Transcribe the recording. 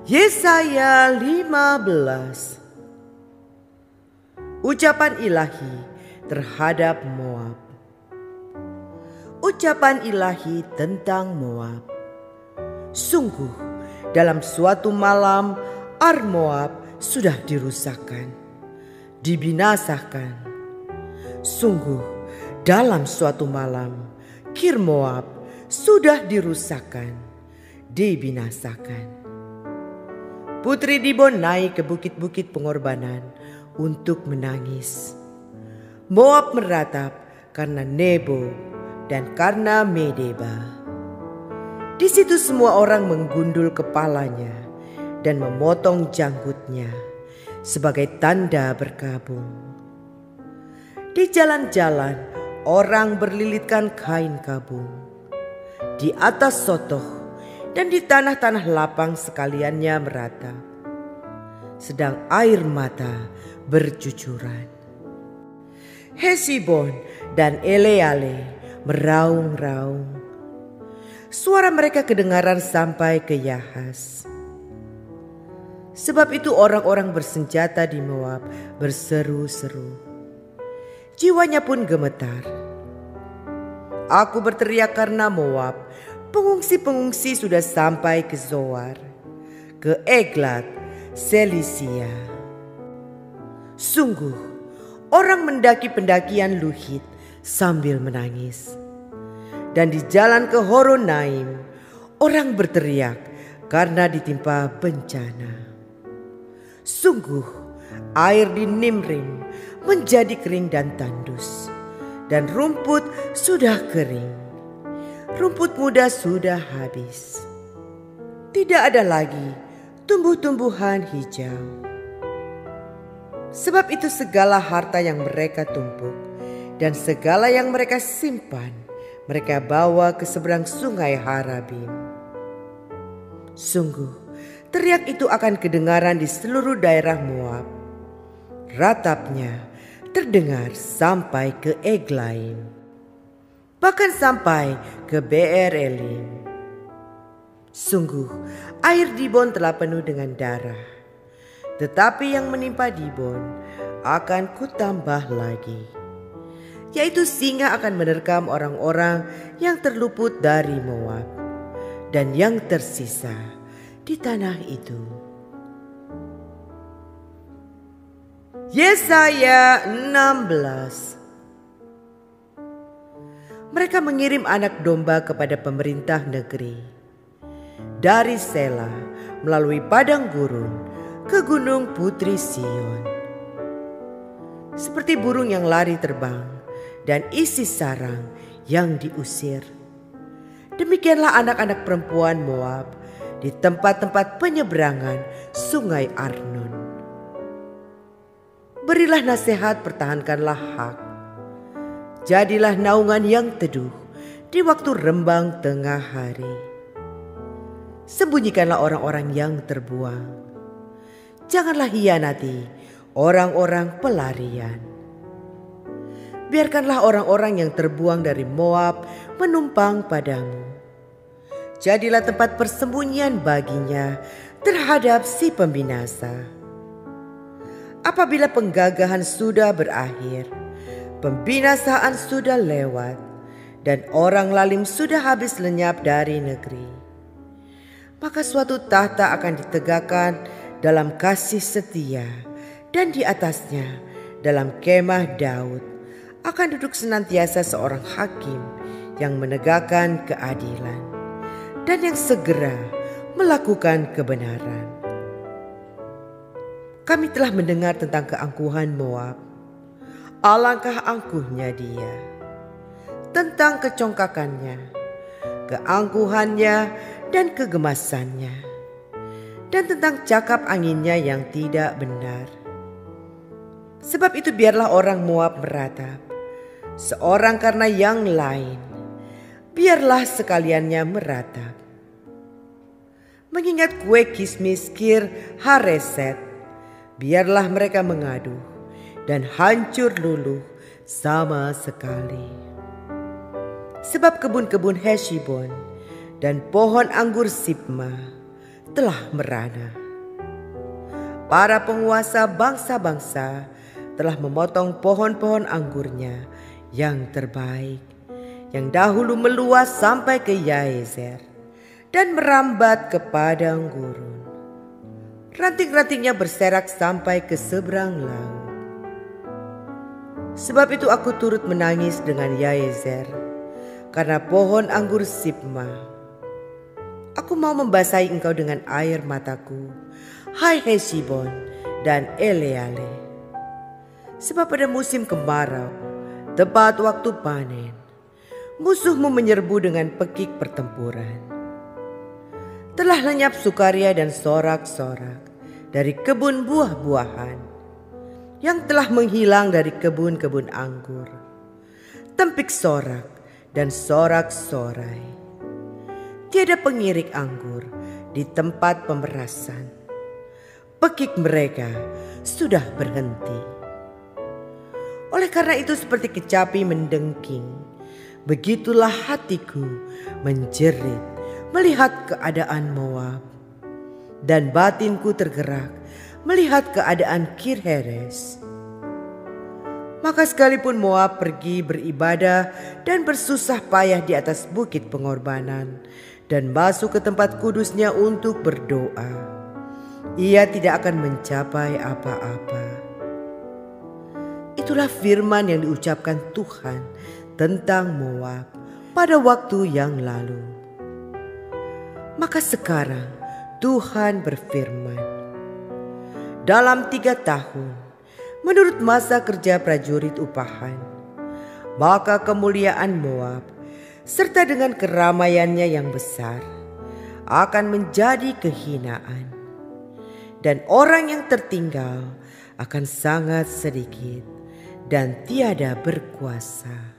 Yesaya 15. Ucapan ilahi terhadap Moab. Ucapan ilahi tentang Moab. Sungguh dalam suatu malam Ar Moab sudah dirusakkan, dibinasakan. Sungguh dalam suatu malam Kir Moab sudah dirusakkan, dibinasakan. Putri Dibon naik ke bukit-bukit pengorbanan untuk menangis. Moab meratap karena Nebo dan karena Medeba. Di situ semua orang menggundul kepalanya dan memotong janggutnya sebagai tanda berkabung. Di jalan-jalan orang berlilitkan kain kabung. Di atas sotoh dan di tanah-tanah lapang sekaliannya merata, sedang air mata bercucuran. Hesibon dan Eleale meraung-raung. Suara mereka kedengaran sampai ke Yahas. Sebab itu orang-orang bersenjata di Moab berseru-seru. Jiwanya pun gemetar. Aku berteriak karena Moab. Pengungsi-pengungsi sudah sampai ke Zoar, ke Eglat, Selisia. Sungguh, orang mendaki pendakian Luhit sambil menangis. Dan di jalan ke Horonaim, orang berteriak karena ditimpa bencana. Sungguh, air di Nimrim menjadi kering dan tandus, dan rumput sudah kering. Rumput muda sudah habis. Tidak ada lagi tumbuh-tumbuhan hijau. Sebab itu segala harta yang mereka tumpuk dan segala yang mereka simpan, mereka bawa ke seberang sungai Harabim. Sungguh, teriak itu akan kedengaran di seluruh daerah Moab. Ratapnya terdengar sampai ke Eglaim, bahkan sampai ke Beer Elim. Sungguh air Dibon telah penuh dengan darah, tetapi yang menimpa Dibon akan kutambah lagi, yaitu singa akan menerkam orang-orang yang terluput dari Moab dan yang tersisa di tanah itu. Yesaya 16. Mereka mengirim anak domba kepada pemerintah negeri. Dari Sela melalui padang gurun ke gunung Putri Sion. Seperti burung yang lari terbang dan isi sarang yang diusir. Demikianlah anak-anak perempuan Moab di tempat-tempat penyeberangan sungai Arnon. Berilah nasihat, pertahankanlah hak. Jadilah naungan yang teduh di waktu rembang tengah hari. Sembunyikanlah orang-orang yang terbuang. Janganlah hianati orang-orang pelarian. Biarkanlah orang-orang yang terbuang dari Moab menumpang padamu. Jadilah tempat persembunyian baginya terhadap si pembinasa. Apabila penggagahan sudah berakhir, pembinasaan sudah lewat, dan orang lalim sudah habis lenyap dari negeri, maka suatu tahta akan ditegakkan dalam kasih setia, dan di atasnya dalam kemah Daud akan duduk senantiasa seorang hakim yang menegakkan keadilan dan yang segera melakukan kebenaran. Kami telah mendengar tentang keangkuhan Moab. Alangkah angkuhnya dia, tentang kecongkakannya, keangkuhannya dan kegemasannya, dan tentang cakap anginnya yang tidak benar. Sebab itu biarlah orang Moab meratap, seorang karena yang lain. Biarlah sekaliannya meratap. Mengingat kue kismis Kir Hareset, biarlah mereka mengadu dan hancur luluh sama sekali. Sebab kebun-kebun Heshibon dan pohon anggur Sibma telah merana. Para penguasa bangsa-bangsa telah memotong pohon-pohon anggurnya yang terbaik, yang dahulu meluas sampai ke Yaezer dan merambat ke padang gurun. Ranting-rantingnya berserak sampai ke seberang laut. Sebab itu aku turut menangis dengan Yaezer karena pohon anggur Sibma. Aku mau membasahi engkau dengan air mataku, hai Heshibon dan Eleale. Sebab pada musim kemarau, tepat waktu panen, musuhmu menyerbu dengan pekik pertempuran. Telah lenyap sukaria dan sorak-sorak dari kebun buah-buahan, yang telah menghilang dari kebun-kebun anggur. Tempik sorak dan sorak-sorai. Tiada pengirik anggur di tempat pemerasan. Pekik mereka sudah berhenti. Oleh karena itu seperti kecapi mendengking, begitulah hatiku menjerit melihat keadaan Moab, dan batinku tergerak melihat keadaan Kir-Heres. Maka sekalipun Moab pergi beribadah dan bersusah payah di atas bukit pengorbanan dan masuk ke tempat kudusnya untuk berdoa, ia tidak akan mencapai apa-apa. Itulah firman yang diucapkan Tuhan tentang Moab pada waktu yang lalu. Maka sekarang Tuhan berfirman, dalam 3 tahun menurut masa kerja prajurit upahan, maka kemuliaan Moab serta dengan keramaiannya yang besar akan menjadi kehinaan, dan orang yang tertinggal akan sangat sedikit dan tiada berkuasa.